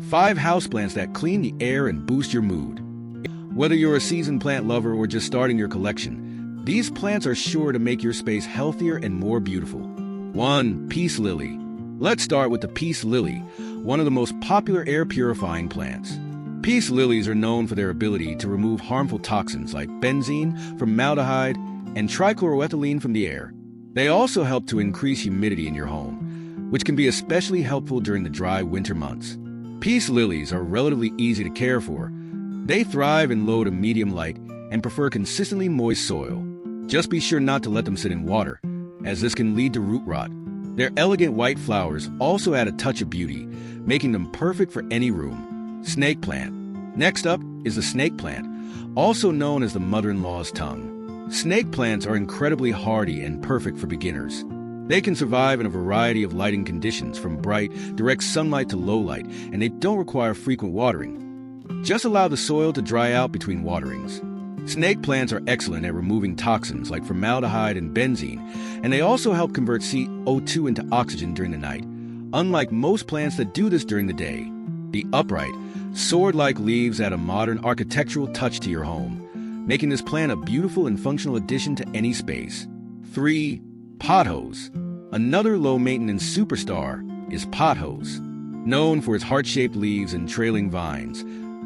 5 houseplants that clean the air and boost your mood. Whether you're a seasoned plant lover or just starting your collection, these plants are sure to make your space healthier and more beautiful. 1. Peace lily. Let's start with the peace lily, one of the most popular air-purifying plants. Peace lilies are known for their ability to remove harmful toxins like benzene, formaldehyde, and trichloroethylene from the air. They also help to increase humidity in your home, which can be especially helpful during the dry winter months. Peace lilies are relatively easy to care for. They thrive in low to medium light and prefer consistently moist soil. Just be sure not to let them sit in water, as this can lead to root rot. Their elegant white flowers also add a touch of beauty, making them perfect for any room. Snake plant. Next up is the snake plant, also known as the mother-in-law's tongue. Snake plants are incredibly hardy and perfect for beginners. They can survive in a variety of lighting conditions, from bright, direct sunlight to low light, and they don't require frequent watering. Just allow the soil to dry out between waterings. Snake plants are excellent at removing toxins like formaldehyde and benzene, and they also help convert CO2 into oxygen during the night, unlike most plants that do this during the day. The upright, sword-like leaves add a modern architectural touch to your home, making this plant a beautiful and functional addition to any space. 3. Pothos. Another low-maintenance superstar is pothos. Known for its heart-shaped leaves and trailing vines,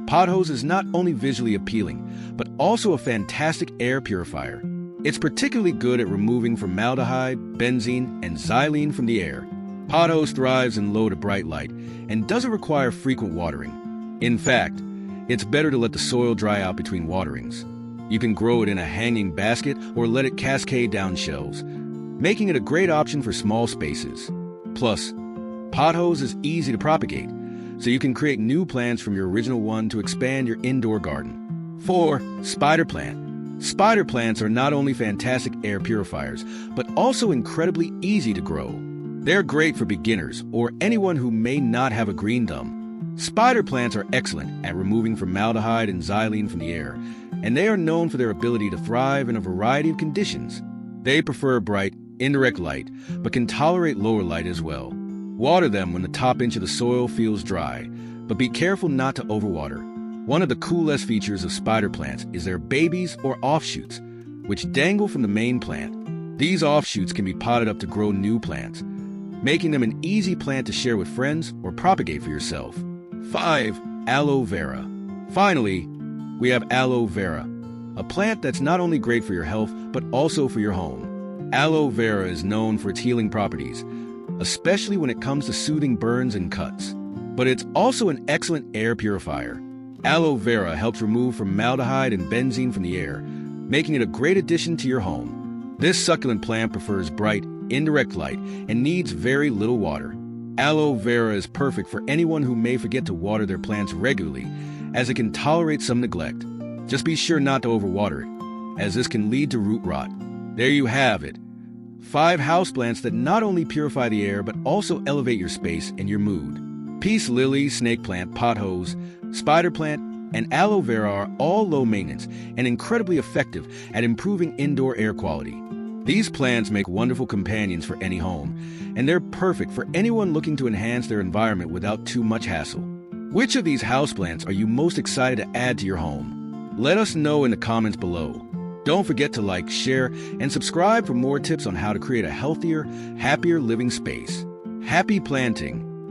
pothos is not only visually appealing, but also a fantastic air purifier. It's particularly good at removing formaldehyde, benzene, and xylene from the air. Pothos thrives in low to bright light and doesn't require frequent watering. In fact, it's better to let the soil dry out between waterings. You can grow it in a hanging basket or let it cascade down shelves, making it a great option for small spaces. Plus, pothos is easy to propagate, so you can create new plants from your original one to expand your indoor garden. 4. Spider plant. Spider plants are not only fantastic air purifiers, but also incredibly easy to grow. They're great for beginners or anyone who may not have a green thumb. Spider plants are excellent at removing formaldehyde and xylene from the air, and they are known for their ability to thrive in a variety of conditions. They prefer bright, indirect light, but can tolerate lower light as well. Water them when the top inch of the soil feels dry, but be careful not to overwater. One of the coolest features of spider plants is their babies or offshoots, which dangle from the main plant. These offshoots can be potted up to grow new plants, making them an easy plant to share with friends or propagate for yourself. 5. Aloe vera. Finally, we have aloe vera, a plant that's not only great for your health, but also for your home. Aloe vera is known for its healing properties, especially when it comes to soothing burns and cuts. But it's also an excellent air purifier. Aloe vera helps remove formaldehyde and benzene from the air, making it a great addition to your home. This succulent plant prefers bright, indirect light and needs very little water. Aloe vera is perfect for anyone who may forget to water their plants regularly, as it can tolerate some neglect. Just be sure not to overwater it, as this can lead to root rot. There you have it. 5 houseplants that not only purify the air, but also elevate your space and your mood. Peace lily, snake plant, pothos, spider plant, and aloe vera are all low maintenance and incredibly effective at improving indoor air quality. These plants make wonderful companions for any home, and they're perfect for anyone looking to enhance their environment without too much hassle. Which of these houseplants are you most excited to add to your home? Let us know in the comments below. Don't forget to like, share, and subscribe for more tips on how to create a healthier, happier living space. Happy planting!